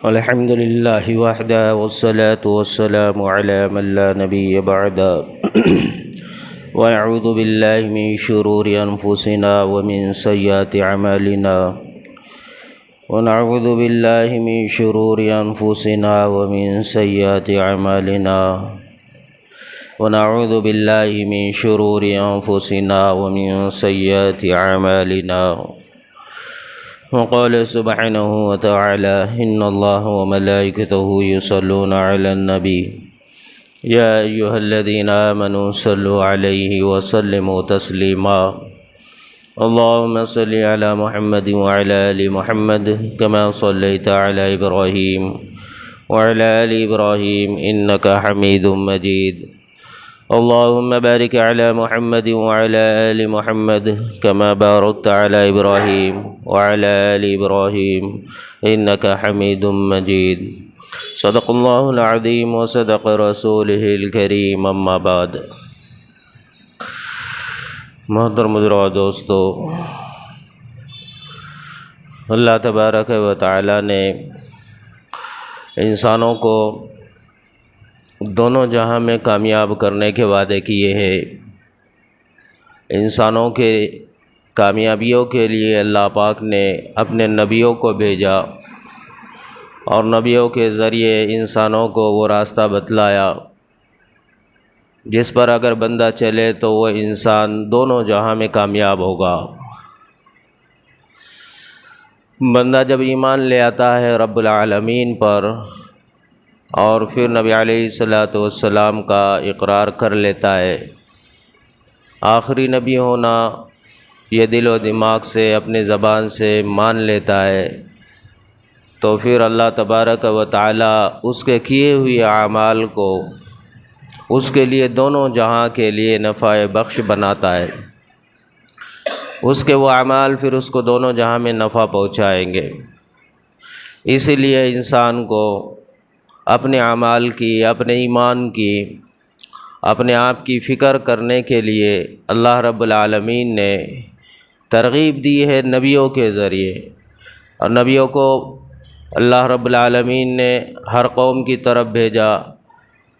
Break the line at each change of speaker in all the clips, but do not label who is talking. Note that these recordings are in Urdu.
الحمد لله وحده والصلاة والسلام على من لا نبي بعده ونعوذ بالله من شرور أنفسنا ومن سيئات أعمالنا ونعوذ بالله من شرور أنفسنا ومن سيئات أعمالنا ونعوذ بالله من شرور أنفسنا ومن سيئات أعمالنا وقال سبحانه وتعالى إن الله وملائكته يصلون على النبي يا أيها الذين آمنوا صلوا عليه وسلموا تسليما اللهم صل على محمد وعلى آل محمد كما صليت على إبراهيم وعلى آل إبراهيم إنك حميد مجيد اللهم بارك على محمد وعلى آل محمد كما باركت على إبراهيم وعلى آل إبراهيم إنك حميد مجيد صدق الله العظيم وصدق رسوله الكريم اما بعد محترم حضرات دوستو، اللہ تبارک و تعالی نے انسانوں کو دونوں جہاں میں کامیاب کرنے کے وعدے کیے ہیں۔ انسانوں کے کامیابیوں کے لیے اللہ پاک نے اپنے نبیوں کو بھیجا اور نبیوں کے ذریعے انسانوں کو وہ راستہ بتلایا جس پر اگر بندہ چلے تو وہ انسان دونوں جہاں میں کامیاب ہوگا۔ بندہ جب ایمان لے آتا ہے رب العالمین پر اور پھر نبی علیہ السلام کا اقرار کر لیتا ہے، آخری نبی ہونا یہ دل و دماغ سے اپنے زبان سے مان لیتا ہے، تو پھر اللہ تبارک و تعالی اس کے کیے ہوئے اعمال کو اس کے لیے دونوں جہاں کے لیے نفع بخش بناتا ہے۔ اس کے وہ اعمال پھر اس کو دونوں جہاں میں نفع پہنچائیں گے۔ اسی لیے انسان کو اپنے اعمال کی، اپنے ایمان کی، اپنے آپ کی فکر کرنے کے لیے اللہ رب العالمین نے ترغیب دی ہے نبیوں کے ذریعے، اور نبیوں کو اللہ رب العالمین نے ہر قوم کی طرف بھیجا۔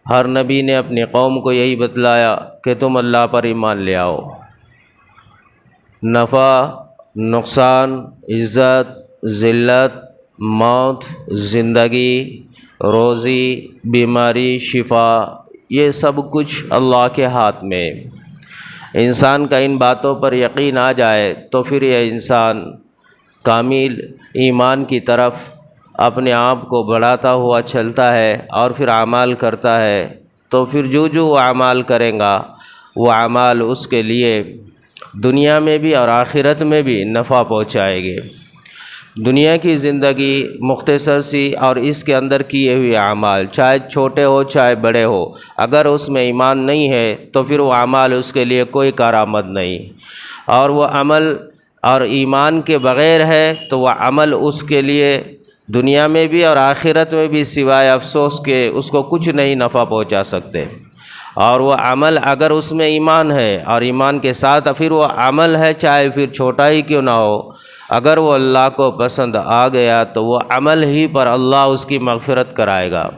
ہر نبی نے اپنی قوم کو یہی بتلایا کہ تم اللہ پر ایمان لے آؤ۔ نفع، نقصان، عزت، ذلت، موت، زندگی، روزی، بیماری، شفا، یہ سب کچھ اللہ کے ہاتھ میں۔ انسان کا ان باتوں پر یقین آ جائے تو پھر یہ انسان کامل ایمان کی طرف اپنے آپ کو بڑھاتا ہوا چلتا ہے اور پھر اعمال کرتا ہے، تو پھر جو وہ اعمال کرے گا وہ اعمال اس کے لیے دنیا میں بھی اور آخرت میں بھی نفع پہنچائے گے۔ دنیا کی زندگی مختصر سی اور اس کے اندر کیے ہوئے اعمال چاہے چھوٹے ہو چاہے بڑے ہو، اگر اس میں ایمان نہیں ہے تو پھر وہ اعمال اس کے لیے کوئی کارآمد نہیں، اور وہ عمل اور ایمان کے بغیر ہے تو وہ عمل اس کے لیے دنیا میں بھی اور آخرت میں بھی سوائے افسوس کے اس کو کچھ نہیں نفع پہنچا سکتے۔ اور وہ عمل اگر اس میں ایمان ہے اور ایمان کے ساتھ پھر وہ عمل ہے چاہے پھر چھوٹا ہی کیوں نہ ہو، اگر وہ اللہ کو پسند آ گیا تو وہ عمل ہی پر اللہ اس کی مغفرت کرائے گا۔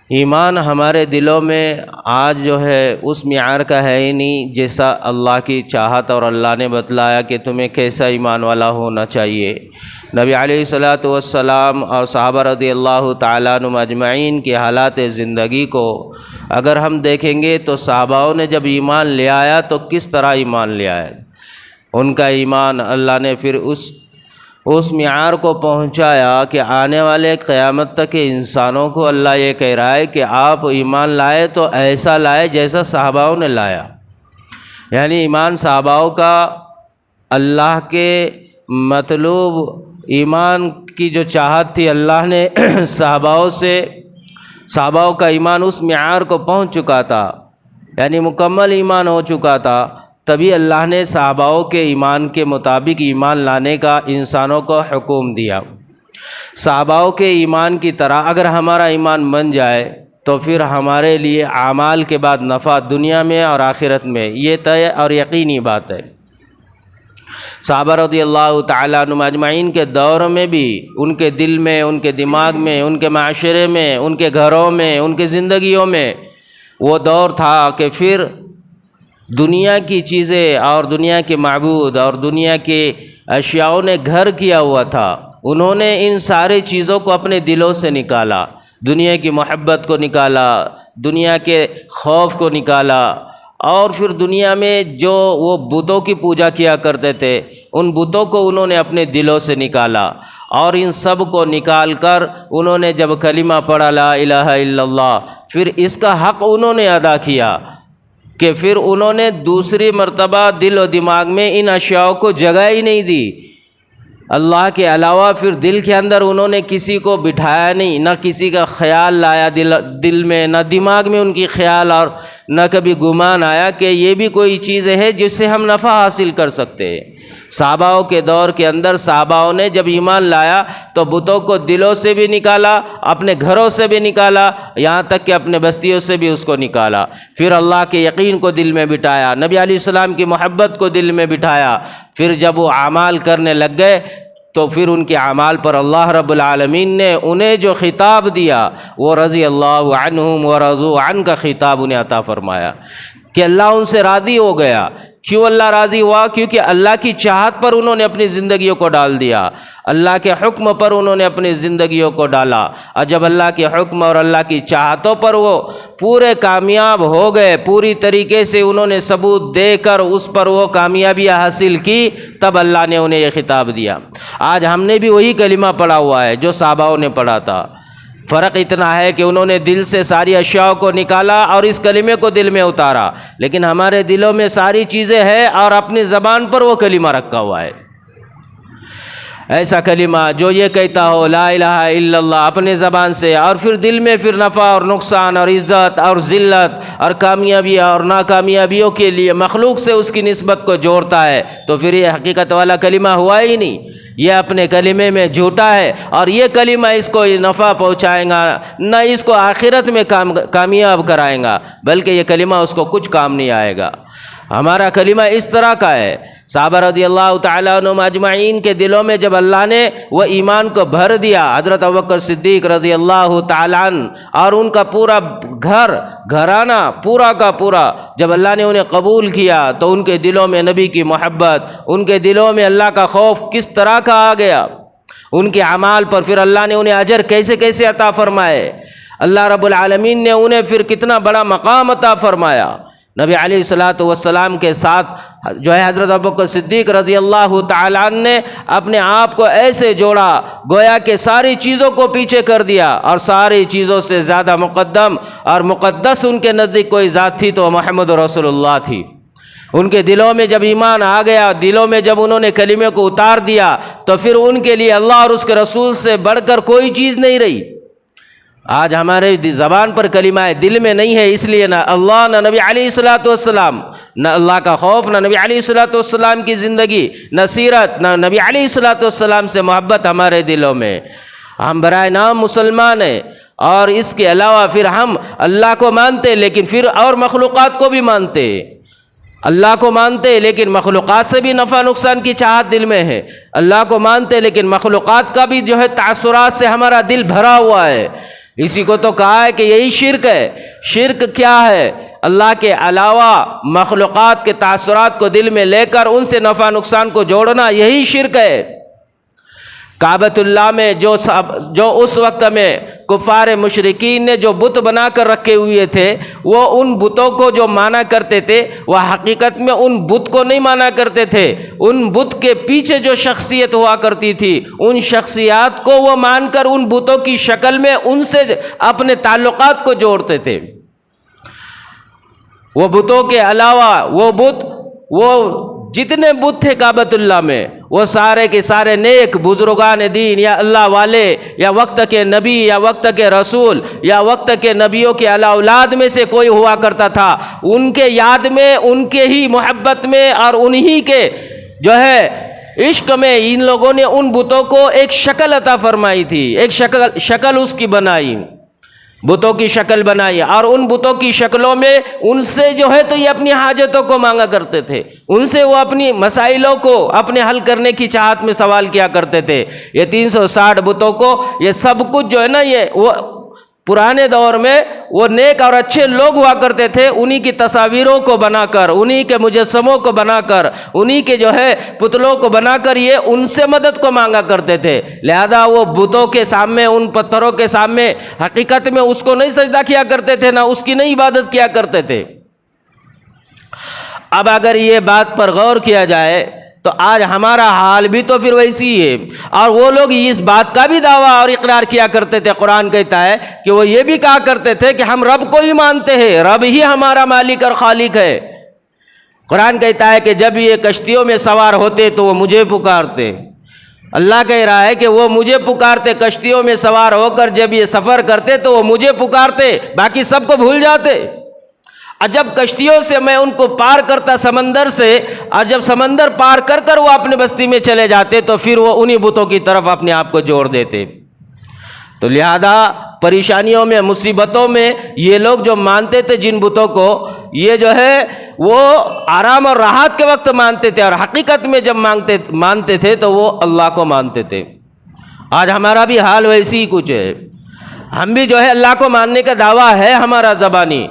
ایمان ہمارے دلوں میں آج جو ہے اس معیار کا ہے ہی نہیں جیسا اللہ کی چاہت اور اللہ نے بتلایا کہ تمہیں کیسا ایمان والا ہونا چاہیے۔ نبی علیہ السلام اور صحابہ رضی اللہ تعالیٰ عنہم اجمعین کی حالات زندگی کو اگر ہم دیکھیں گے تو صحاباؤں نے جب ایمان لے آیا تو کس طرح ایمان لے آیا۔ ان کا ایمان اللہ نے پھر اس معیار کو پہنچایا کہ آنے والے قیامت تک کے انسانوں کو اللہ یہ کہہ رہا ہے کہ آپ ایمان لائے تو ایسا لائے جیسا صحاباؤں نے لایا۔ یعنی ایمان صحاباؤں کا اللہ کے مطلوب ایمان کی جو چاہت تھی، اللہ نے صحاباؤں کا ایمان اس معیار کو پہنچ چکا تھا، یعنی مکمل ایمان ہو چکا تھا، تبھی اللہ نے صحاباؤں کے ایمان کے مطابق ایمان لانے کا انسانوں کو حکم دیا۔ صحاباؤں کے ایمان کی طرح اگر ہمارا ایمان بن جائے تو پھر ہمارے لیے اعمال کے بعد نفع دنیا میں اور آخرت میں، یہ طے اور یقینی بات ہے۔ صحابہ رضی اللہ تعالیٰ عنہم اجمعین کے دور میں بھی ان کے دل میں، ان کے دماغ میں، ان کے معاشرے میں، ان کے گھروں میں، ان کی زندگیوں میں وہ دور تھا کہ پھر دنیا کی چیزیں اور دنیا کے معبود اور دنیا کے اشیاءوں نے گھر کیا ہوا تھا۔ انہوں نے ان ساری چیزوں کو اپنے دلوں سے نکالا، دنیا کی محبت کو نکالا، دنیا کے خوف کو نکالا، اور پھر دنیا میں جو وہ بتوں کی پوجا کیا کرتے تھے ان بتوں کو انہوں نے اپنے دلوں سے نکالا، اور ان سب کو نکال کر انہوں نے جب کلمہ پڑھا لا الہ الا اللہ، پھر اس کا حق انہوں نے ادا کیا کہ پھر انہوں نے دوسری مرتبہ دل و دماغ میں ان اشیاء کو جگہ ہی نہیں دی۔ اللہ کے علاوہ پھر دل کے اندر انہوں نے کسی کو بٹھایا نہیں، نہ کسی کا خیال لایا دل میں، نہ دماغ میں ان کی خیال، اور نہ کبھی گمان آیا کہ یہ بھی کوئی چیز ہے جس سے ہم نفع حاصل کر سکتے ہیں۔ صحاباؤں کے دور کے اندر صحاباؤں نے جب ایمان لایا تو بتوں کو دلوں سے بھی نکالا، اپنے گھروں سے بھی نکالا، یہاں تک کہ اپنے بستیوں سے بھی اس کو نکالا، پھر اللہ کے یقین کو دل میں بٹھایا، نبی علیہ السلام کی محبت کو دل میں بٹھایا، پھر جب وہ اعمال کرنے لگ گئے تو پھر ان کے اعمال پر اللہ رب العالمین نے انہیں جو خطاب دیا وہ رضی اللہ عنہم ورضوا عنہ کا خطاب انہیں عطا فرمایا کہ اللہ ان سے راضی ہو گیا۔ کیوں اللہ راضی ہوا؟ کیونکہ اللہ کی چاہت پر انہوں نے اپنی زندگیوں کو ڈال دیا، اللہ کے حکم پر انہوں نے اپنی زندگیوں کو ڈالا، اور جب اللہ کے حکم اور اللہ کی چاہتوں پر وہ پورے کامیاب ہو گئے، پوری طریقے سے انہوں نے ثبوت دے کر اس پر وہ کامیابیاں حاصل کی، تب اللہ نے انہیں یہ خطاب دیا۔ آج ہم نے بھی وہی کلمہ پڑھا ہوا ہے جو صحاباؤں نے پڑھا تھا، فرق اتنا ہے کہ انہوں نے دل سے ساری اشیاء کو نکالا اور اس کلمے کو دل میں اتارا، لیکن ہمارے دلوں میں ساری چیزیں ہیں اور اپنی زبان پر وہ کلمہ رکھا ہوا ہے۔ ایسا کلمہ جو یہ کہتا ہو لا الہ الا اللہ اپنے زبان سے، اور پھر دل میں پھر نفع اور نقصان اور عزت اور ذلت اور کامیابی اور ناکامیابیوں کے لیے مخلوق سے اس کی نسبت کو جوڑتا ہے، تو پھر یہ حقیقت والا کلمہ ہوا ہی نہیں، یہ اپنے کلمے میں جھوٹا ہے، اور یہ کلمہ اس کو نفع پہنچائے گا نہ اس کو آخرت میں کامیاب کرائے گا، بلکہ یہ کلمہ اس کو کچھ کام نہیں آئے گا۔ ہمارا کلمہ اس طرح کا ہے۔ صحابہ رضی اللہ تعالیٰ عنہم اجمعین کے دلوں میں جب اللہ نے وہ ایمان کو بھر دیا، حضرت ابوبکر صدیق رضی اللہ تعالیٰ عنہ اور ان کا پورا گھرانہ پورا کا پورا جب اللہ نے انہیں قبول کیا تو ان کے دلوں میں نبی کی محبت، ان کے دلوں میں اللہ کا خوف کس طرح کا آ گیا، ان کے اعمال پر پھر اللہ نے انہیں اجر کیسے کیسے عطا فرمائے، اللہ رب العالمین نے انہیں پھر کتنا بڑا مقام عطا فرمایا۔ نبی علیہ الصلوۃ والسلام کے ساتھ جو ہے حضرت ابوبکر صدیق رضی اللہ تعالیٰ عنہ نے اپنے آپ کو ایسے جوڑا گویا کہ ساری چیزوں کو پیچھے کر دیا، اور ساری چیزوں سے زیادہ مقدم اور مقدس ان کے نزدیک کوئی ذات تھی تو محمد رسول اللہ تھی۔ ان کے دلوں میں جب ایمان آ گیا، دلوں میں جب انہوں نے کلمے کو اتار دیا تو پھر ان کے لیے اللہ اور اس کے رسول سے بڑھ کر کوئی چیز نہیں رہی۔ آج ہمارے زبان پر کلمہ ہے، دل میں نہیں ہے، اس لیے نہ اللہ نہ نبی علیہ الصلوۃ والسلام، نہ اللہ کا خوف، نہ نبی علیہ الصلوۃ والسلام کی زندگی، نہ سیرت، نہ نبی علیہ الصلوۃ والسلام سے محبت ہمارے دلوں میں۔ ہم برائے نام مسلمان ہیں، اور اس کے علاوہ پھر ہم اللہ کو مانتے لیکن پھر اور مخلوقات کو بھی مانتے، اللہ کو مانتے لیکن مخلوقات سے بھی نفع نقصان کی چاہت دل میں ہے، اللہ کو مانتے لیکن مخلوقات کا بھی جو ہے تعثرات سے ہمارا دل بھرا ہوا ہے۔ اسی کو تو کہا ہے کہ یہی شرک ہے۔ شرک کیا ہے؟ اللہ کے علاوہ مخلوقات کے تاثرات کو دل میں لے کر ان سے نفع نقصان کو جوڑنا، یہی شرک ہے۔ کعبۃ اللہ میں جو اس وقت میں کفار مشرکین نے جو بت بنا کر رکھے ہوئے تھے، وہ ان بتوں کو جو مانا کرتے تھے وہ حقیقت میں ان بت کو نہیں مانا کرتے تھے، ان بت کے پیچھے جو شخصیت ہوا کرتی تھی ان شخصیات کو وہ مان کر ان بتوں کی شکل میں ان سے اپنے تعلقات کو جوڑتے تھے۔ وہ بتوں کے علاوہ وہ جتنے بت تھے کعبۃ اللہ میں، وہ سارے کے سارے نیک بزرگان دین یا اللہ والے یا وقت کے نبی یا وقت کے رسول یا وقت کے نبیوں کے اولاد میں سے کوئی ہوا کرتا تھا، ان کے یاد میں، ان کے ہی محبت میں اور انہی کے جو ہے عشق میں ان لوگوں نے ان بتوں کو ایک شکل عطا فرمائی تھی، ایک شکل اس کی بنائی۔ بتوں کی شکل بنائی اور ان بتوں کی شکلوں میں ان سے جو ہے تو یہ اپنی حاجتوں کو مانگا کرتے تھے، ان سے وہ اپنی مسائلوں کو اپنے حل کرنے کی چاہت میں سوال کیا کرتے تھے۔ یہ 360 بتوں کو یہ سب کچھ جو ہے نا یہ وہ پرانے دور میں وہ نیک اور اچھے لوگ ہوا کرتے تھے، انہی کی تصاویروں کو بنا کر، انہی کے مجسموں کو بنا کر، انہی کے جو ہے پتلوں کو بنا کر یہ ان سے مدد کو مانگا کرتے تھے۔ لہذا وہ بتوں کے سامنے، ان پتھروں کے سامنے حقیقت میں اس کو نہیں سجدہ کیا کرتے تھے، نہ اس کی نہیں عبادت کیا کرتے تھے۔ اب اگر یہ بات پر غور کیا جائے تو آج ہمارا حال بھی تو پھر ویسی ہی ہے، اور وہ لوگ اس بات کا بھی دعویٰ اور اقرار کیا کرتے تھے۔ قرآن کہتا ہے کہ وہ یہ بھی کہا کرتے تھے کہ ہم رب کو ہی مانتے ہیں، رب ہی ہمارا مالک اور خالق ہے۔ قرآن کہتا ہے کہ جب یہ کشتیوں میں سوار ہوتے تو وہ مجھے پکارتے۔ اللہ کہہ رہا ہے کہ وہ مجھے پکارتے، کشتیوں میں سوار ہو کر جب یہ سفر کرتے تو وہ مجھے پکارتے، باقی سب کو بھول جاتے۔ اور جب کشتیوں سے میں ان کو پار کرتا سمندر سے، اور جب سمندر پار کر کر وہ اپنے بستی میں چلے جاتے تو پھر وہ انہی بتوں کی طرف اپنے آپ کو جوڑ دیتے۔ تو لہذا پریشانیوں میں، مصیبتوں میں یہ لوگ جو مانتے تھے جن بتوں کو، یہ جو ہے وہ آرام اور راحت کے وقت مانتے تھے، اور حقیقت میں جب مانتے تھے تو وہ اللہ کو مانتے تھے۔ آج ہمارا بھی حال ویسی ہی کچھ ہے، ہم بھی جو ہے اللہ کو ماننے کا دعویٰ ہے ہمارا زبانی،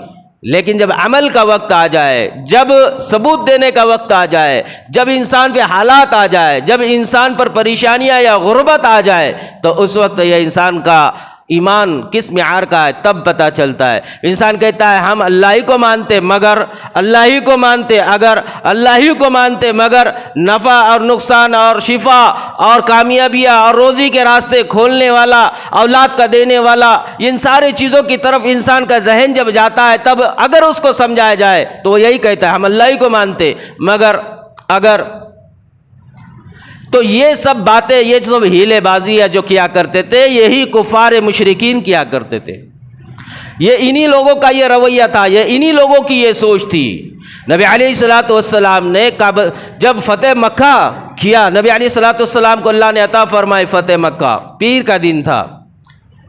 لیکن جب عمل کا وقت آ جائے، جب ثبوت دینے کا وقت آ جائے، جب انسان پہ حالات آ جائے، جب انسان پر پریشانیاں یا غربت آ جائے تو اس وقت یہ انسان کا ایمان کس معیار کا ہے تب پتہ چلتا ہے۔ انسان کہتا ہے ہم اللہ ہی کو مانتے، مگر اللہ ہی کو مانتے، اگر اللہ ہی کو مانتے مگر نفع اور نقصان اور شفا اور کامیابیاں اور روزی کے راستے کھولنے والا، اولاد کا دینے والا، ان سارے چیزوں کی طرف انسان کا ذہن جب جاتا ہے تب اگر اس کو سمجھایا جائے تو وہ یہی کہتا ہے ہم اللہ ہی کو مانتے مگر اگر۔ تو یہ سب باتیں، یہ سب ہیلے بازی جو کیا کرتے تھے یہی کفار مشرکین کیا کرتے تھے، یہ انہی لوگوں کا یہ رویہ تھا، یہ انہی لوگوں کی یہ سوچ تھی۔ نبی علیہ الصلوۃ والسلام نے جب فتح مکہ کیا، نبی علیہ الصلوۃ والسلام کو اللہ نے عطا فرمائی فتح مکہ، پیر کا دن تھا،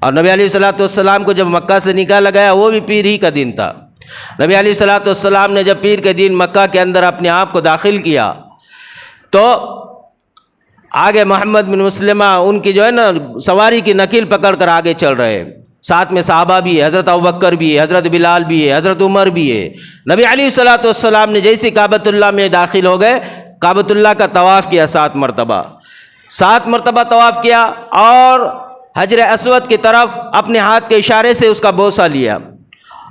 اور نبی علیہ الصلوۃ والسلام کو جب مکہ سے نکالا گیا وہ بھی پیر ہی کا دن تھا۔ نبی علیہ الصلوۃ والسلام نے جب پیر کے دن مکہ کے اندر اپنے آپ کو داخل کیا تو آگے محمد بن مسلمہ ان کی جو ہے نا سواری کی نکیل پکڑ کر آگے چل رہے ہیں، ساتھ میں صحابہ بھی ہے، حضرت ابوبکر بھی ہے، حضرت بلال بھی ہے، حضرت عمر بھی ہے۔ نبی علیہ الصلوۃ والسلام نے جیسے کعبۃ اللہ میں داخل ہو گئے، کعبۃ اللہ کا طواف کیا 7 مرتبہ طواف کیا، اور حجر اسود کی طرف اپنے ہاتھ کے اشارے سے اس کا بوسہ لیا،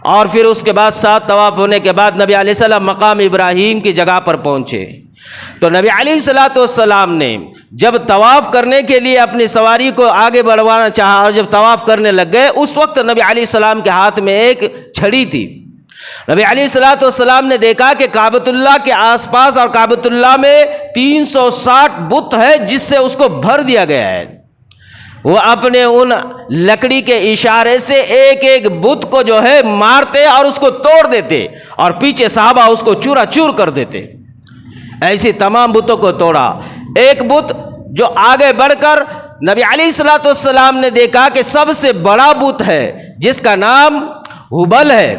اور پھر اس کے بعد 7 طواف ہونے کے بعد نبی علیہ السلام مقام ابراہیم کی جگہ پر پہنچے۔ تو نبی علیہ الصلوۃ والسلام نے جب طواف کرنے کے لیے اپنی سواری کو آگے بڑھوانا چاہا، اور جب طواف کرنے لگ گئے اس وقت نبی علیہ السلام کے ہاتھ میں ایک چھڑی تھی۔ نبی علیہ الصلوۃ والسلام نے دیکھا کہ کعبۃ اللہ کے آس پاس اور کعبۃ اللہ میں 360 بت ہے جس سے اس کو بھر دیا گیا ہے۔ وہ اپنے ان لکڑی کے اشارے سے ایک ایک بت کو جو ہے مارتے اور اس کو توڑ دیتے، اور پیچھے صحابہ اس کو چورا چور کر دیتے۔ ایسی تمام بتوں کو توڑا۔ ایک بت جو آگے بڑھ کر نبی علیہ الصلوۃ والسلام نے دیکھا کہ سب سے بڑا بت ہے جس کا نام ہبل ہے،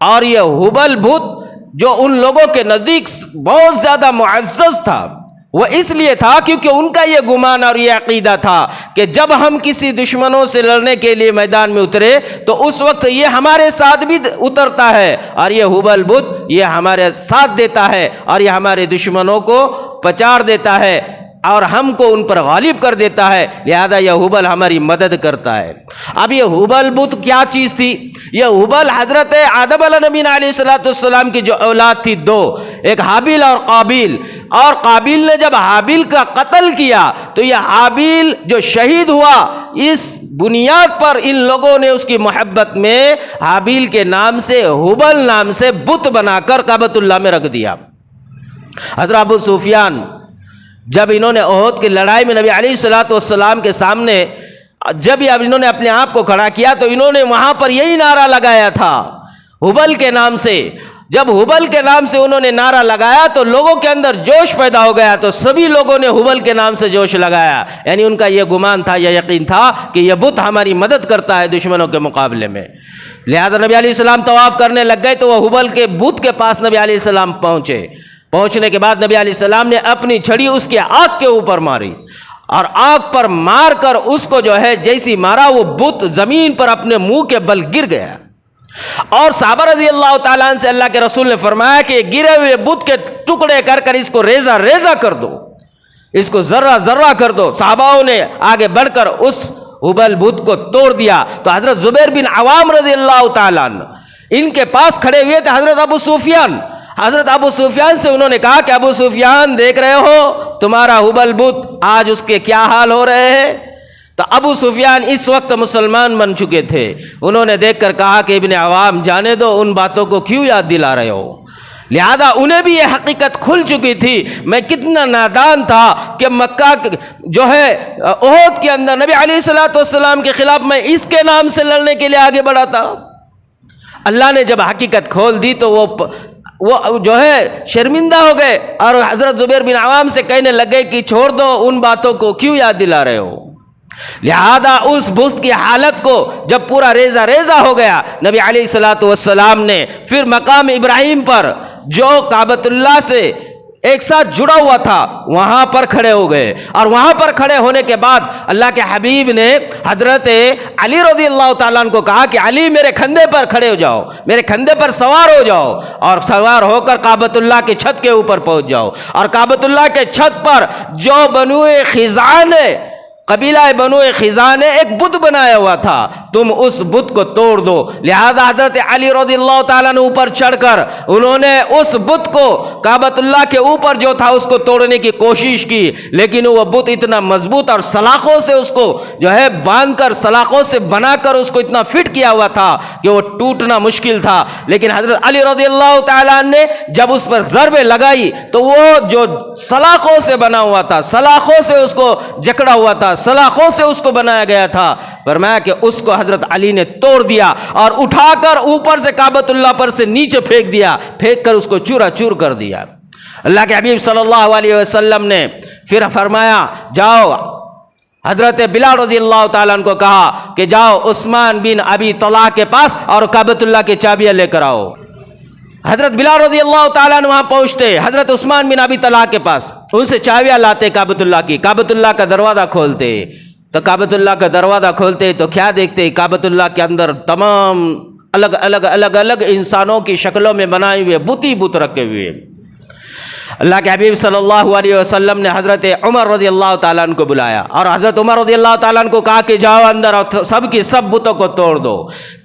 اور یہ ہبل بت جو ان لوگوں کے نزدیک بہت زیادہ معزز تھا، وہ اس لیے تھا کیونکہ ان کا یہ گمان اور یہ عقیدہ تھا کہ جب ہم کسی دشمنوں سے لڑنے کے لیے میدان میں اترے تو اس وقت یہ ہمارے ساتھ بھی اترتا ہے، اور یہ ہبل بت یہ ہمارے ساتھ دیتا ہے، اور یہ ہمارے دشمنوں کو پچاڑ دیتا ہے اور ہم کو ان پر غالب کر دیتا ہے، لہذا یہ ہبل ہماری مدد کرتا ہے۔ اب یہ ہبل بت کیا چیز تھی؟ یہ ہبل حضرت آدم علیہ نبی علیہ الصلوۃ والسلام کی جو اولاد تھی 2، ایک حابیل اور قابیل، اور قابیل نے جب حابیل کا قتل کیا تو یہ حابیل جو شہید ہوا، اس بنیاد پر ان لوگوں نے اس کی محبت میں حابیل کے نام سے ہبل نام سے بت بنا کر کعبۃ اللہ میں رکھ دیا۔ حضرت ابو سفیان جب انہوں نے احد کی لڑائی میں نبی علیہ الصلوۃ والسلام کے سامنے جب انہوں نے اپنے آپ کو کھڑا کیا تو انہوں نے وہاں پر یہی نعرہ لگایا تھا ہبل کے نام سے، جب ہبل کے نام سے انہوں نے نعرہ لگایا تو لوگوں کے اندر جوش پیدا ہو گیا، تو سبھی لوگوں نے ہبل کے نام سے جوش لگایا، یعنی ان کا یہ گمان تھا، یہ یقین تھا کہ یہ بت ہماری مدد کرتا ہے دشمنوں کے مقابلے میں۔ لہذا نبی علیہ السلام طواف کرنے لگ گئے تو وہ ہبل کے بت کے پاس نبی علیہ السلام پہنچنے کے بعد نبی علیہ السلام نے اپنی چھڑی اس کے آنکھ کے اوپر ماری، اور آنکھ پر مار کر اس کو جو ہے جیسی مارا وہ بت زمین پر اپنے منہ کے بل گر گیا۔ اور صحابہ رضی اللہ تعالیٰ عنہ سے اللہ کے رسول نے فرمایا کہ گرے ہوئے بت کے ٹکڑے کر کر اس کو ریزہ ریزہ کر دو، اس کو ذرہ ذرہ کر دو۔ صحاباؤں نے آگے بڑھ کر اس ہبل بت کو توڑ دیا۔ تو حضرت زبیر بن عوام رضی اللہ تعالیٰ عنہ ان کے پاس کھڑے ہوئے تھے حضرت ابو سفیان۔ حضرت ابو سفیان سے انہوں نے کہا کہ ابو سفیان دیکھ رہے ہو تمہارا ہبل بت آج اس کے کیا حال ہو رہے ہیں؟ تو ابو سفیان اس وقت مسلمان بن چکے تھے، انہوں نے دیکھ کر کہا کہ ابن عوام جانے دو، ان باتوں کو کیوں یاد دلا رہے ہو؟ لہذا انہیں بھی یہ حقیقت کھل چکی تھی، میں کتنا نادان تھا کہ مکہ جو ہے احد کے اندر نبی علیہ الصلوۃ والسلام کے خلاف میں اس کے نام سے لڑنے کے لیے آگے بڑھا تھا۔ اللہ نے جب حقیقت کھول دی تو وہ جو ہے شرمندہ ہو گئے اور حضرت زبیر بن عوام سے کہنے لگے کہ چھوڑ دو، ان باتوں کو کیوں یاد دلا رہے ہو؟ لہذا اس بت کی حالت کو جب پورا ریزہ ریزہ ہو گیا، نبی علیہ الصلوۃ والسلام نے پھر مقام ابراہیم پر جو کعبۃ اللہ سے ایک ساتھ جڑا ہوا تھا وہاں پر کھڑے ہو گئے، اور وہاں پر کھڑے ہونے کے بعد اللہ کے حبیب نے حضرت علی رضی اللہ تعالیٰ عنہ کو کہا کہ علی میرے کندھے پر کھڑے ہو جاؤ، میرے کندھے پر سوار ہو جاؤ، اور سوار ہو کر کعبۃ اللہ کے چھت کے اوپر پہنچ جاؤ، اور کعبۃ اللہ کے چھت پر جو بنو خزان قبیلہ بنو خزان نے ایک بت بنایا ہوا تھا، تم اس بت کو توڑ دو۔ لہذا حضرت علی رضی اللہ تعالیٰ نے اوپر چڑھ کر انہوں نے اس بت کو کعبۃ اللہ کے اوپر جو تھا اس کو توڑنے کی کوشش کی، لیکن وہ بت اتنا مضبوط اور سلاخوں سے اس کو جو ہے باندھ کر سلاخوں سے بنا کر اس کو اتنا فٹ کیا ہوا تھا کہ وہ ٹوٹنا مشکل تھا۔ لیکن حضرت علی رضی اللہ تعالیٰ نے جب اس پر ضربیں لگائی تو وہ جو سلاخوں سے بنا ہوا تھا، سلاخوں سے اس کو جکڑا ہوا تھا، سلاخوں سے اس کو بنایا گیا تھا، فرمایا کہ اس کو حضرت علی نے توڑ دیا اور اٹھا کر اوپر سے کعبۃ اللہ پر سے نیچے پھینک دیا، پھینک کر اس کو چورا چور کر دیا۔ اللہ کے حبیب صلی اللہ علیہ وسلم نے پھر فرمایا جاؤ، حضرت بلال رضی اللہ تعالیٰ عنہ کو کہا کہ جاؤ عثمان بن ابی طلحہ کے پاس اور کعبۃ اللہ کی چابیاں لے کر آؤ۔ حضرت بلال رضی اللہ تعالیٰ عنہ وہاں پہنچتے حضرت عثمان بن ابی طلحہ کے پاس، ان سے چابیاں لاتے کعبۃ اللہ کی، کعبۃ اللہ کا دروازہ کھولتے، تو کعبۃ اللہ کا دروازہ کھولتے تو کیا دیکھتے؟ کعبۃ اللہ کے اندر تمام الگ الگ انسانوں کی شکلوں میں بنائے ہوئے بت رکھے ہوئے۔ اللہ کے حبیب صلی اللہ علیہ وسلم نے حضرت عمر رضی اللہ تعالیٰ عنہ کو بلایا اور حضرت عمر رضی اللہ تعالیٰ عنہ کو کہا کہ جاؤ اندر اور سب کی سب بتوں کو توڑ دو۔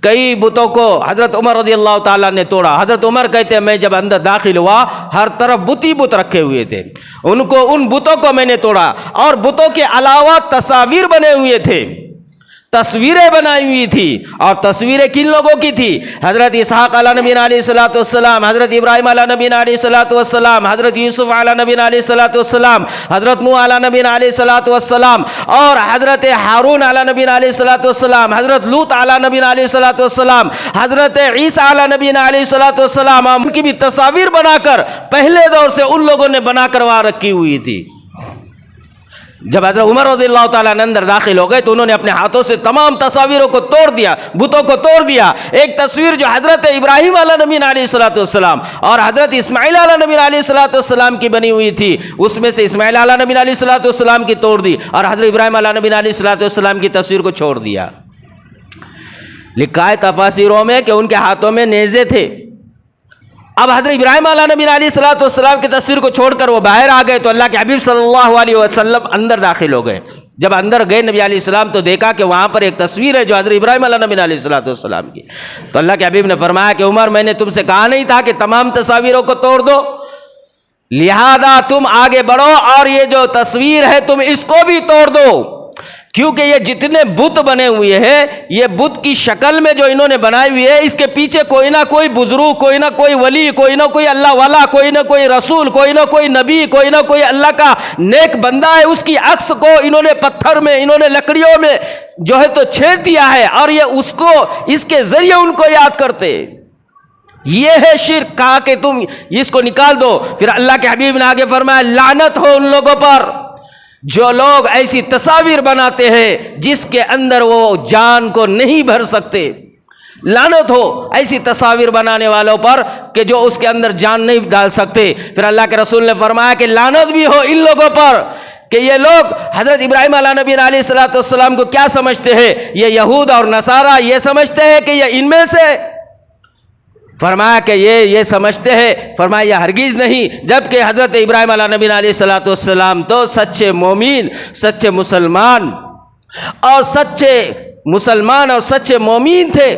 کئی بتوں کو حضرت عمر رضی اللہ تعالیٰ نے توڑا۔ حضرت عمر کہتے ہیں میں جب اندر داخل ہوا ہر طرف بت رکھے ہوئے تھے، ان بتوں کو میں نے توڑا، اور بتوں کے علاوہ تصاویر بنے ہوئے تھے، تصویریں بنائی ہوئی تھی، اور تصویریں کن لوگوں کی تھی؟ حضرت اسحاق علیہ نبی علیہ الصلوۃ والسلام، حضرت ابراہیم علیہ نبی علیہ الصلوۃ والسلام، حضرت یوسف علیہ نبی علیہ الصلوۃ والسلام، حضرت نوح علیہ نبی علیہ الصلوۃ والسلام، اور حضرت ہارون علیہ نبی علیہ الصلوۃ والسلام، حضرت لوط علیہ نبی علیہ الصلوۃ والسلام، حضرت عیسیٰ علیہ نبی علیہ الصلوۃ والسلام، ان کی بھی تصاویر بنا کر پہلے دور سے ان لوگوں نے بنا کر وہاں رکھی ہوئی تھی۔ جب حضرت عمر رضی اللہ تعالیٰ عنہ اندر داخل ہو گئے تو انہوں نے اپنے ہاتھوں سے تمام تصاویروں کو توڑ دیا، بتوں کو توڑ دیا۔ ایک تصویر جو حضرت ابراہیم علیہ نبی علیہ الصلوۃ والسلام اور حضرت اسماعیل علیہ نبی علیہ الصلوۃ والسلام کی بنی ہوئی تھی، اس میں سے اسماعیل علیہ نبی علیہ الصلوۃ والسلام کی توڑ دی اور حضرت ابراہیم علیہ نبی علیہ الصلوۃ والسلام کی تصویر کو چھوڑ دیا۔ لکھا ہے تفاسیروں میں کہ ان کے ہاتھوں میں نیزے تھے۔ اب حضرت ابراہیم علیہ نبی علیہ الصلوۃ والسلام کی تصویر کو چھوڑ کر وہ باہر آ گئے تو اللہ کے حبیب صلی اللہ علیہ وسلم اندر داخل ہو گئے۔ جب اندر گئے نبی علیہ السلام تو دیکھا کہ وہاں پر ایک تصویر ہے جو حضرت ابراہیم علیہ نبی علیہ الصلوۃ والسلام کی۔ تو اللہ کے حبیب نے فرمایا کہ عمر میں نے تم سے کہا نہیں تھا کہ تمام تصاویروں کو توڑ دو؟ لہذا تم آگے بڑھو اور یہ جو تصویر ہے تم اس کو بھی توڑ دو، کیونکہ یہ جتنے بت بنے ہوئے ہیں یہ بت کی شکل میں جو انہوں نے بنائی ہوئی ہے اس کے پیچھے کوئی نہ کوئی بزرگ، کوئی نہ کوئی ولی، کوئی نہ کوئی اللہ والا، کوئی نہ کوئی رسول، کوئی نہ کوئی نبی، کوئی نہ کوئی اللہ کا نیک بندہ ہے، اس کی عکس کو انہوں نے پتھر میں، انہوں نے لکڑیوں میں جو ہے تو چھید دیا ہے اور یہ اس کے ذریعے ان کو یاد کرتے۔ یہ ہے شرک. کہا کہ تم اس کو نکال دو. پھر اللہ کے حبیب نے آگے فرمایا لعنت ہو ان لوگوں پر جو لوگ ایسی تصاویر بناتے ہیں جس کے اندر وہ جان کو نہیں بھر سکتے. لعنت ہو ایسی تصاویر بنانے والوں پر کہ جو اس کے اندر جان نہیں ڈال سکتے. پھر اللہ کے رسول نے فرمایا کہ لعنت بھی ہو ان لوگوں پر کہ یہ لوگ حضرت ابراہیم علیہ نبی علیہ الصلوۃ والسلام کو کیا سمجھتے ہیں. یہ یہود اور نصارہ یہ سمجھتے ہیں کہ یہ ان میں سے. فرمایا کہ یہ سمجھتے ہیں. فرمایا یہ ہرگز نہیں، جبکہ حضرت ابراہیم علیہ نبی علیہ الصلوۃ والسلام تو سچے مومن، سچے مسلمان اور سچے مومن تھے.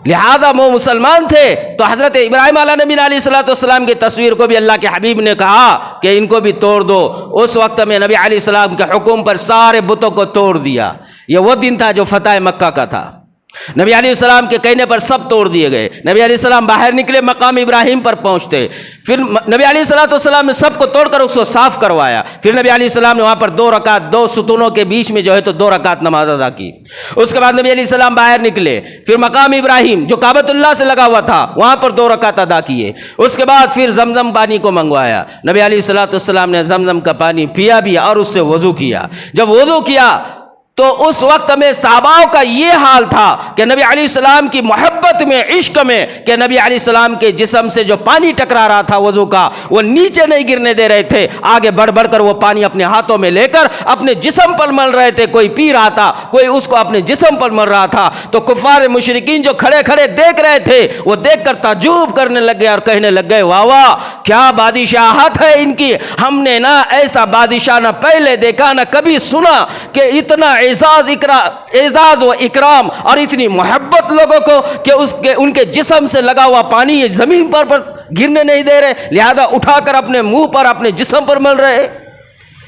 لہذا وہ مسلمان تھے تو حضرت ابراہیم علیہ نبی علیہ الصلوۃ والسلام کی تصویر کو بھی اللہ کے حبیب نے کہا کہ ان کو بھی توڑ دو. اس وقت میں نبی علیہ السلام کے حکم پر سارے بتوں کو توڑ دیا. یہ وہ دن تھا جو فتح مکہ کا تھا. نبی علیہ السلام کے کہنے پر سب توڑ دیے گئے. نبی علیہ السلام باہر نکلے، مقام ابراہیم پر پہنچتے. پھر نبی علیہ السلام نے سب کو توڑ کر اس کو صاف کروایا. پھر نبی علیہ السلام نے وہاں پر 2 رکعت 2 ستونوں کے بیچ میں جو ہے تو 2 رکعت نماز ادا کی. اس کے بعد نبی علیہ السلام باہر نکلے، پھر مقام ابراہیم جو کعبۃ اللہ سے لگا ہوا تھا وہاں پر 2 رکعت ادا کیے. اس کے بعد پھر زمزم پانی کو منگوایا. نبی علیہ السلام نے زمزم کا پانی پیا بھی اور اس سے وضو کیا. جب وضو کیا تو اس وقت میں صحابہ کا یہ حال تھا کہ نبی علیہ السلام کی محبت میں، عشق میں، کہ نبی علیہ السلام کے جسم سے جو پانی ٹکرا رہا تھا وضو کا وہ نیچے نہیں گرنے دے رہے تھے. آگے بڑھ بڑھ کر وہ پانی اپنے ہاتھوں میں لے کر اپنے جسم پر مل رہے تھے. کوئی پی رہا تھا، کوئی اس کو اپنے جسم پر مل رہا تھا. تو کفار مشرکین جو کھڑے کھڑے دیکھ رہے تھے وہ دیکھ کر تعجب کرنے لگ گئے اور کہنے لگ گئے واہ واہ کیا بادشاہت ہے ان کی. ہم نے نہ ایسا بادشاہ نہ پہلے دیکھا نہ کبھی سنا کہ اتنا اعزاز و اکرام اور اتنی محبت لوگوں کو کہ ان کے جسم سے لگا ہوا پانی یہ زمین پر گرنے نہیں دے رہے، لہذا اٹھا کر اپنے منہ پر اپنے جسم پر مل رہے.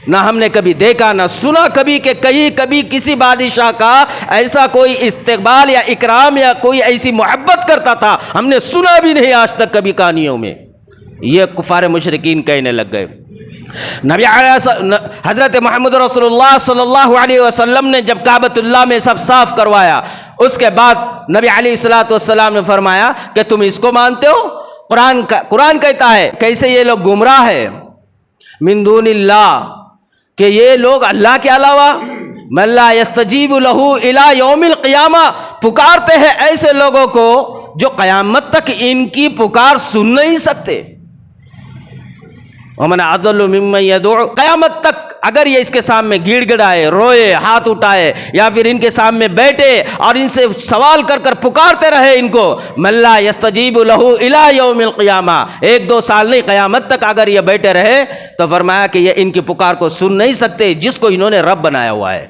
نہ ہم نے کبھی دیکھا نہ سنا کبھی کہ کبھی کسی بادشاہ کا ایسا کوئی استقبال یا اکرام یا کوئی ایسی محبت کرتا تھا. ہم نے سنا بھی نہیں آج تک کبھی کہانیوں میں. یہ کفار مشرکین کہنے لگ گئے. حضرت محمد رسول اللہ صلی اللہ علیہ وسلم نے جب کعبۃ اللہ میں سب صاف کروایا اس کے بعد نبی علیہ الصلوۃ والسلام نے فرمایا کہ تم اس کو مانتے ہو؟ قرآن کہتا ہے کیسے یہ لوگ گمراہ ہے من دون اللہ، کہ یہ لوگ اللہ کے علاوہ من لا یستجیب لہ الی یوم القیامہ پکارتے ہیں ایسے لوگوں کو جو قیامت تک ان کی پکار سن نہیں سکتے. ومن اضل ممن يدعو، قیامت تک اگر یہ اس کے سامنے گڑ گڑائے، روئے، ہاتھ اٹھائے یا پھر ان کے سامنے بیٹھے اور ان سے سوال کر کر پکارتے رہے ان کو، من لا یستجیب لہ الی یوم القیامہ، 1-2 سال نہیں قیامت تک اگر یہ بیٹھے رہے تو فرمایا کہ یہ ان کی پکار کو سن نہیں سکتے جس کو انہوں نے رب بنایا ہوا ہے.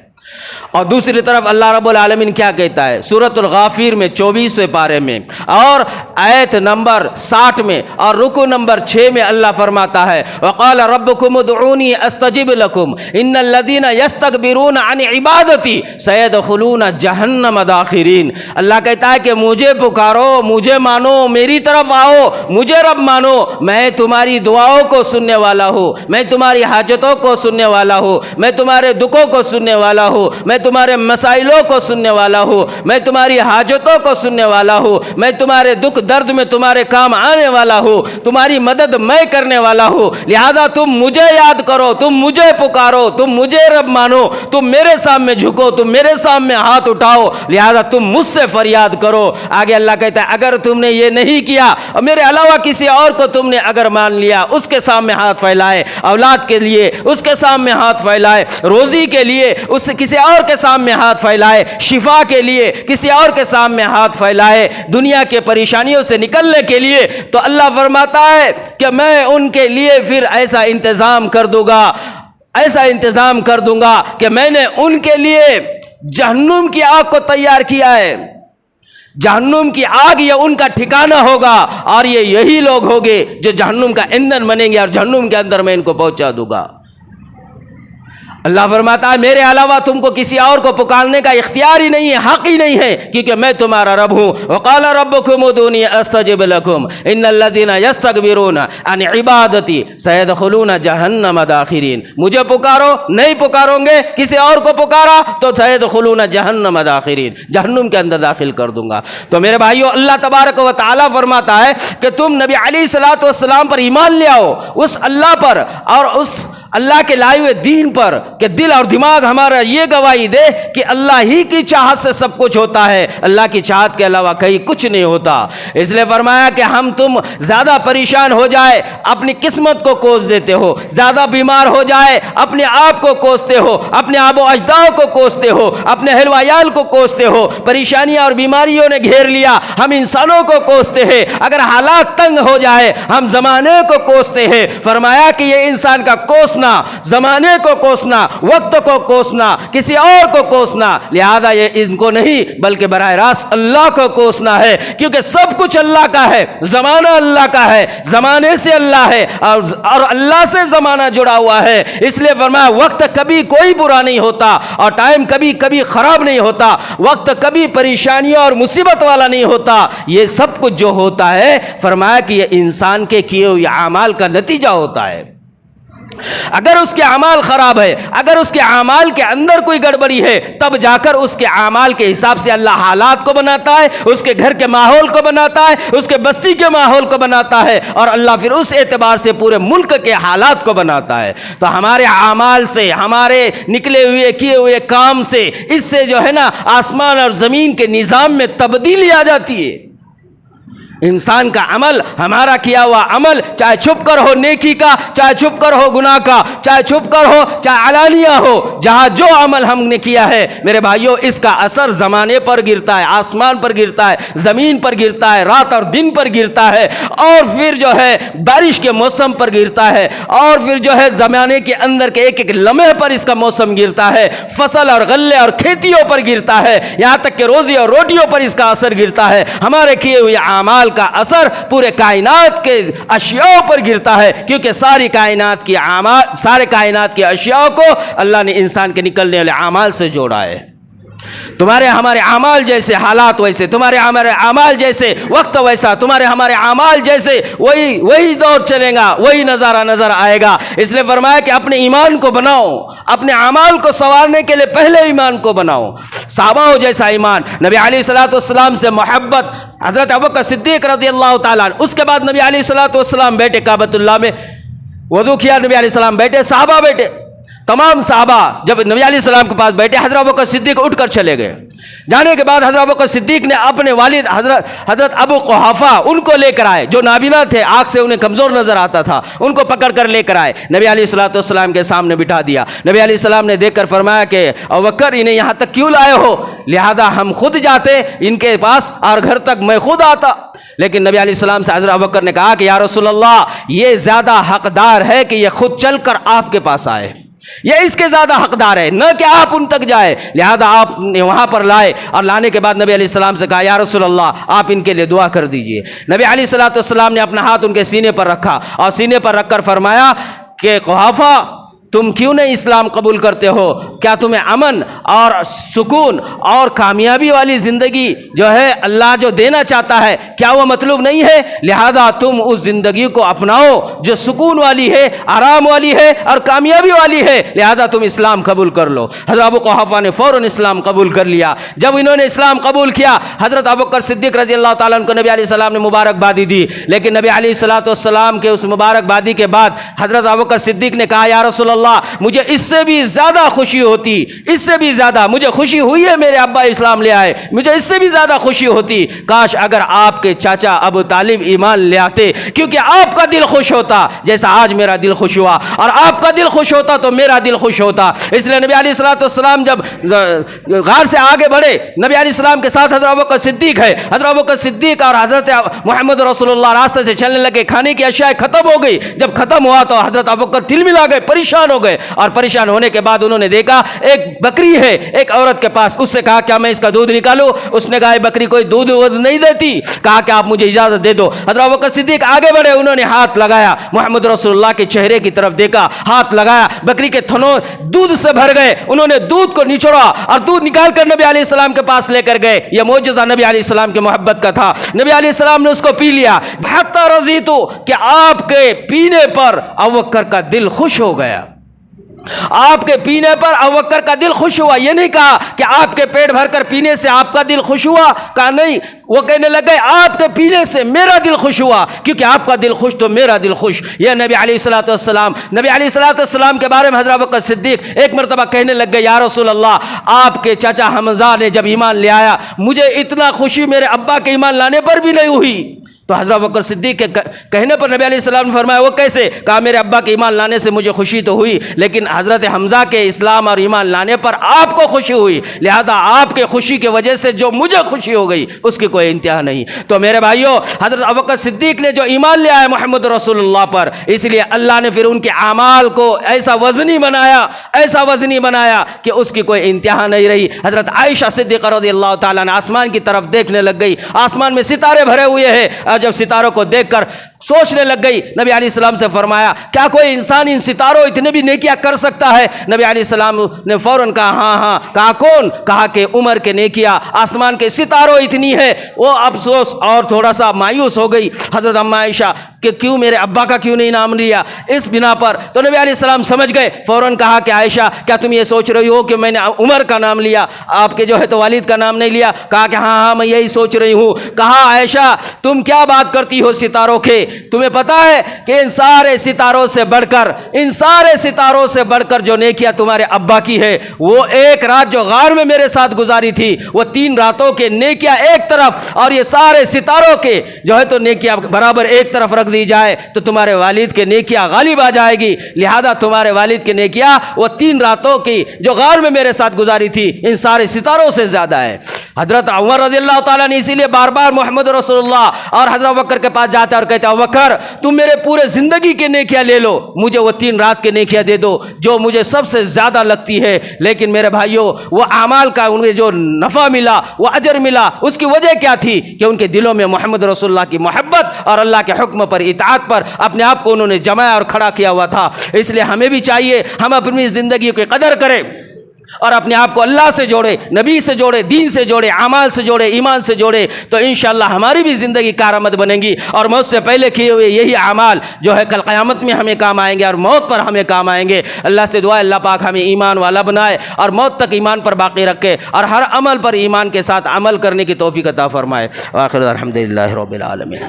اور دوسری طرف اللہ رب العالمین کیا کہتا ہے سورۃ الغافر میں 24ویں پارے میں اور آیت نمبر 60 میں اور رکوع نمبر 6 میں اللہ فرماتا ہے وقال ربکم ادعونی استجب لکم ان الذین یستکبرون عن عبادتی سیدخلون جہنم داخرین. اللہ کہتا ہے کہ مجھے پکارو، مجھے مانو، میری طرف آؤ، مجھے رب مانو، میں تمہاری دعاؤں کو سننے والا ہوں، میں تمہاری حاجتوں کو سننے والا ہوں، میں تمہارے دکھوں کو سننے والا ہوں، میں تمہارے مسائلوں کو سننے والا ہوں، میں تمہاری حاجتوں کو سننے والا ہوں، میں تمہارے دکھ درد میں تمہارے کام آنے والا ہوں، تمہاری مدد میں کرنے والا ہوں. لہذا تم مجھے یاد کرو، تم مجھے پکارو، تم مجھے رب مانو، تم میرے سامنے جھکو، تم میرے سامنے ہاتھ اٹھاؤ، لہذا تم مجھ سے فریاد کرو. آگے اللہ کہتا ہے اگر تم نے یہ نہیں کیا اور میرے علاوہ کسی اور کو تم نے اگر مان لیا، اس کے سامنے ہاتھ پھیلائے، اولاد کے لیے اس کے سامنے ہاتھ پھیلائے، روزی کے لیے اس کسی اور کے سامنے ہاتھ پھیلائے، شفا کے لیے کسی اور کے سامنے ہاتھ پھیلائے، دنیا کے پریشانیوں سے نکلنے کے لیے، تو اللہ فرماتا ہے کہ میں ان کے لیے پھر ایسا انتظام کر دوں گا، ایسا انتظام کر دوں گا کہ میں نے ان کے لیے جہنم کی آگ کو تیار کیا ہے. جہنم کی آگ یہ ان کا ٹھکانہ ہوگا اور یہ یہی لوگ ہوگے جو جہنم کا ایندھن بنیں گے اور جہنم کے اندر میں ان کو پہنچا دوں گا. اللہ فرماتا ہے میرے علاوہ تم کو کسی اور کو پکارنے کا اختیار ہی نہیں ہے، حق ہی نہیں ہے، کیونکہ میں تمہارا رب ہوں۔ وقال ربکم ادعونی استجب لکم ان الذین یستکبرون عن عبادتی سیدخلون جہنم داخرین۔ مجھے پکارو، نہیں پکارو گے کسی اور کو پکارا تو سیدخلون جہنم داخرین، جہنم کے اندر داخل کر دوں گا۔ تو میرے بھائیو، اللہ تبارک و تعالیٰ فرماتا ہے کہ تم نبی علیہ الصلوۃ والسلام پر ایمان لے آؤ، اس اللہ پر اور اس اللہ کے لائے ہوئے دین پر، کہ دل اور دماغ ہمارا یہ گواہی دے کہ اللہ ہی کی چاہت سے سب کچھ ہوتا ہے، اللہ کی چاہت کے علاوہ کہیں کچھ نہیں ہوتا۔ اس لیے فرمایا کہ ہم تم زیادہ پریشان ہو جائے اپنی قسمت کو کوس دیتے ہو، زیادہ بیمار ہو جائے اپنے آپ کو کوستے ہو، اپنے آب و اجداد کو کوستے ہو، اپنے اہل و عیال کو کوستے ہو۔ پریشانیاں اور بیماریوں نے گھیر لیا، ہم انسانوں کو کوستے ہیں۔ اگر حالات تنگ ہو جائے ہم زمانے کو کوستے ہیں۔ فرمایا کہ یہ انسان کا کوسنا، زمانے کو کوسنا، وقت کو کوسنا، کسی اور کو کوسنا، لہذا یہ ان کو نہیں بلکہ براہ راست اللہ کو کوسنا ہے، کیونکہ سب کچھ اللہ کا ہے، زمانہ اللہ کا ہے، زمانے سے اللہ ہے اور اللہ سے زمانہ جڑا ہوا ہے۔ اس لیے فرمایا وقت کبھی کوئی برا نہیں ہوتا اور ٹائم کبھی خراب نہیں ہوتا، وقت کبھی پریشانیوں اور مصیبت والا نہیں ہوتا۔ یہ سب کچھ جو ہوتا ہے فرمایا کہ یہ انسان کے کیے ہوئے اعمال کا نتیجہ ہوتا ہے۔ اگر اس کے اعمال خراب ہے، اگر اس کے اعمال کے اندر کوئی گڑبڑی ہے، تب جا کر اس کے اعمال کے حساب سے اللہ حالات کو بناتا ہے، اس کے گھر کے ماحول کو بناتا ہے، اس کے بستی کے ماحول کو بناتا ہے، اور اللہ پھر اس اعتبار سے پورے ملک کے حالات کو بناتا ہے۔ تو ہمارے اعمال سے، ہمارے نکلے ہوئے کیے ہوئے کام سے، اس سے جو ہے نا آسمان اور زمین کے نظام میں تبدیلی آ جاتی ہے۔ انسان کا عمل، ہمارا کیا ہوا عمل، چاہے چھپ کر ہو نیکی کا، چاہے چھپ کر ہو گناہ کا، چاہے چھپ کر ہو چاہے علانیہ ہو، جہاں جو عمل ہم نے کیا ہے میرے بھائیوں اس کا اثر زمانے پر گرتا ہے، آسمان پر گرتا ہے، زمین پر گرتا ہے، رات اور دن پر گرتا ہے، اور پھر جو ہے بارش کے موسم پر گرتا ہے، اور پھر جو ہے زمانے کے اندر کے ایک ایک لمحے پر اس کا موسم گرتا ہے، فصل اور غلے اور کھیتیوں پر گرتا ہے، یہاں تک کہ روزی اور روٹیوں پر اس کا اثر گرتا ہے۔ ہمارے کیے ہوئے اعمال کا اثر پورے کائنات کے اشیاء پر گرتا ہے، کیونکہ سارے کائنات کی اشیاء کو اللہ نے انسان کے نکلنے والے اعمال سے جوڑا ہے۔ تمہارے ہمارے اعمال جیسے حالات ویسے، تمہارے ہمارے اعمال جیسے وقت ویسا، تمہارے ہمارے اعمال جیسے وہی دور چلے گا، وہی نظارہ نظر آئے گا۔ اس لیے فرمایا کہ اپنے ایمان کو بناؤ، اپنے اعمال کو سنوارنے کے لیے پہلے ایمان کو بناؤ، صحابہ جیسا ایمان، نبی علیہ الصلوۃ والسلام سے محبت، حضرت ابوبکر صدیق رضی اللہ تعالیٰ عنہ۔ اس کے بعد نبی علیہ الصلوۃ والسلام بیٹھے کعبۃ اللہ میں، وضو کیا، نبی علیہ السلام بیٹھے، صحابہ بیٹھے، تمام صحابہ جب نبی علیہ السلام کے پاس بیٹھے، حضرت ابوبکر صدیق اٹھ کر چلے گئے۔ جانے کے بعد حضرت ابوبکر صدیق نے اپنے والد حضرت ابو قحافہ ان کو لے کر آئے، جو نابینا تھے، آنکھ سے انہیں کمزور نظر آتا تھا، ان کو پکڑ کر لے کر آئے، نبی علیہ الصلوۃ والسلام کے سامنے بٹھا دیا۔ نبی علیہ السلام نے دیکھ کر فرمایا کہ ابوبکر انہیں یہاں تک کیوں لائے ہو، لہذا ہم خود جاتے ان کے پاس اور گھر تک میں خود آتا۔ لیکن نبی علیہ السلام سے حضرت ابوبکر نے کہا کہ یا رسول اللہ، یہ زیادہ حقدار ہے کہ یہ خود چل کر آپ کے پاس آئے، یہ اس کے زیادہ حقدار ہے، نہ کہ آپ ان تک جائے، لہذا آپ نے وہاں پر لائے، اور لانے کے بعد نبی علیہ السلام سے کہا یا رسول اللہ آپ ان کے لیے دعا کر دیجئے۔ نبی علیہ الصلوۃ والسلام نے اپنا ہاتھ ان کے سینے پر رکھا اور سینے پر رکھ کر فرمایا کہ قحافہ تم کیوں نہیں اسلام قبول کرتے ہو؟ کیا تمہیں امن اور سکون اور کامیابی والی زندگی جو ہے اللہ جو دینا چاہتا ہے کیا وہ مطلوب نہیں ہے؟ لہذا تم اس زندگی کو اپناؤ جو سکون والی ہے، آرام والی ہے اور کامیابی والی ہے، لہذا تم اسلام قبول کر لو۔ حضرت ابو قحافہ نے فوراً اسلام قبول کر لیا۔ جب انہوں نے اسلام قبول کیا، حضرت ابوبکر صدیق رضی اللہ تعالیٰ عنہ کو نبی علیہ السلام نے مبارکبادی دی، لیکن نبی علیہ الصلوۃ والسلام کے اس مبارکبادی کے بعد حضرت ابوبکر صدیق نے کہا یا رسول اللہ مجھے اس سے بھی زیادہ خوشی ہوتی، اس سے بھی زیادہ مجھے خوشی ہوئی ہے میرے ابا اسلام لے آئے، مجھے اس سے بھی زیادہ خوشی ہوتی کاش اگر آپ کے چاچا ابو طالب ایمان لے آتے، کیونکہ آپ کا دل خوش ہوتا جیسا آج میرا دل خوش ہوا، اور آپ کا دل خوش ہوتا تو میرا دل خوش ہوتا۔ اس لیے نبی علیہ الصلوۃ والسلام جب غار سے آگے بڑھے، نبی علیہ السلام کے ساتھ حضرت ابوبکر صدیق ہے، حضرت ابوبکر صدیق اور حضرت محمد رسول اللہ راستے سے چلنے لگے، کھانے کی اشیاء ختم ہو گئی، جب ختم ہوا تو حضرت ابوبکر دل ملا گئے، پریشان پریشان ہو گئے، اور پریشان ہونے کے بعد انہوں نے دیکھا ایک بکری ہے ایک عورت کے پاس، اس سے کہا کیا میں اس کا دودھ نکالوں؟ اس نے کہا بکری کوئی دودھ نہیں دیتی، کہا کہ آپ مجھے اجازت دے دو۔ حضرت ابوبکر صدیق آگے بڑھے، انہوں نے ہاتھ لگایا، محمد رسول اللہ کے چہرے کی طرف دیکھا، ہاتھ لگایا، بکری کے تھنوں دودھ سے بھر گئے، انہوں نے دودھ کو نچوڑا اور دودھ نکال کر نبی علیہ السلام کے پاس لے کر گئے۔ یہ معجزہ نبی علیہ السلام کی محبت کا تھا، نبی علیہ السلام نے اس کو پی لیا، حتی رضیتو کہ آپ کے پینے پر ابوبکر کا دل خوش ہو گیا، آپ کے پینے پر ابوبکر کا دل خوش ہوا۔ یہ نہیں کہا کہ آپ کے پیٹ بھر کر پینے سے آپ کا دل خوش ہوا، کہا نہیں، وہ کہنے لگے آپ کے پینے سے میرا دل خوش ہوا، کیونکہ آپ کا دل خوش تو میرا دل خوش۔ یہ نبی علیہ السلام نبی علیہ السلام کے بارے میں حضرت ابوبکر صدیق ایک مرتبہ کہنے لگ گئے، یا رسول اللہ، آپ کے چچا حمزہ نے جب ایمان لے آیا مجھے اتنا خوشی میرے ابا کے ایمان لانے پر بھی نہیں ہوئی۔ تو حضرت ابوبکر صدیق کے کہنے پر نبی علیہ السلام نے فرمایا وہ کیسے؟ کہا میرے ابا کے ایمان لانے سے مجھے خوشی تو ہوئی، لیکن حضرت حمزہ کے اسلام اور ایمان لانے پر آپ کو خوشی ہوئی، لہذا آپ کے خوشی کی وجہ سے جو مجھے خوشی ہو گئی اس کی کوئی انتہا نہیں۔ تو میرے بھائیوں، حضرت ابوبکر صدیق نے جو ایمان لے آیا محمد رسول اللہ پر، اس لیے اللہ نے پھر ان کے اعمال کو ایسا وزنی بنایا کہ اس کی کوئی انتہا نہیں رہی۔ حضرت عائشہ صدیقہ رضی اللہ تعالیٰ عنہ آسمان کی طرف دیکھنے لگ گئی، آسمان میں ستارے بھرے ہوئے ہیں، جب ستاروں کو دیکھ کر سوچنے لگ گئی، نبی علیہ السلام سے فرمایا کیا کوئی انسان ان ستاروں اتنے بھی نیکیاں کر سکتا ہے؟ نبی علیہ السلام نے فوراً کہا ہاں۔ کہا کون؟ کہا کہ عمر کے نیکیاں، آسمان کے ستاروں اتنی ہے۔ وہ افسوس اور تھوڑا سا مایوس ہو گئی حضرت اما عائشہ کہ کیوں میرے ابا کا کیوں نہیں نام لیا اس بنا پر۔ تو نبی علیہ السلام سمجھ گئے، فوراً کہا کہ عائشہ کیا تم یہ سوچ رہی ہو کہ میں نے عمر کا نام لیا، آپ کے جو ہے تو والد کا نام نہیں لیا؟ کہا کہ ہاں میں یہی سوچ رہی ہوں۔ کہا عائشہ تم کیا بات کرتی ہو ستاروں کے؟ تمہیں پتا ہے کہ ان سارے ستاروں سے بڑھ کر جو نیکیاں تمہارے ابا کی ہے، وہ ایک رات جو غار میں میرے ساتھ گزاری تھی، وہ 3 راتوں کے نیکیاں ایک طرف، اور یہ سارے ستاروں کے جو ہے تو نیکیاں برابر ایک طرف رکھ دی جائے تو تمہارے والد کے نیکیاں غالب آ جائے گی، لہذا تمہارے والد کے نیکیاں وہ 3 راتوں کی جو غار میں میرے ساتھ گزاری تھی ان سارے ستاروں سے زیادہ ہے۔ حضرت عمر رضی اللہ تعالیٰ نے اسی لیے بار بار محمد رسول اللہ اور حضرت ابوبکر کے پاس جاتے اور کہتے ابوبکر تم میرے پورے زندگی کے نیکیاں لے لو، مجھے وہ 3 رات کے نیکیاں دے دو جو مجھے سب سے زیادہ لگتی ہے۔ لیکن میرے بھائیوں، وہ اعمال کا انہیں جو نفع ملا، وہ اجر ملا، اس کی وجہ کیا تھی؟ کہ ان کے دلوں میں محمد رسول اللہ کی محبت اور اللہ کے حکم پر اطاعت پر اپنے آپ کو انہوں نے جمایا اور کھڑا کیا ہوا تھا۔ اس لیے ہمیں بھی چاہیے ہم اپنی زندگی کی قدر کریں اور اپنے آپ کو اللہ سے جوڑے، نبی سے جوڑے، دین سے جوڑے، اعمال سے جوڑے، ایمان سے جوڑے، تو انشاءاللہ ہماری بھی زندگی کارآمد بنے گی، اور موت سے پہلے کیے ہوئے یہی اعمال جو ہے کل قیامت میں ہمیں کام آئیں گے اور موت پر ہمیں کام آئیں گے۔ اللہ سے دعا ہے اللہ پاک ہمیں ایمان والا بنائے اور موت تک ایمان پر باقی رکھے اور ہر عمل پر ایمان کے ساتھ عمل کرنے کی توفیق عطا فرمائے۔ آخر الحمدللہ رب العالمین۔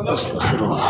استغفر اللہ۔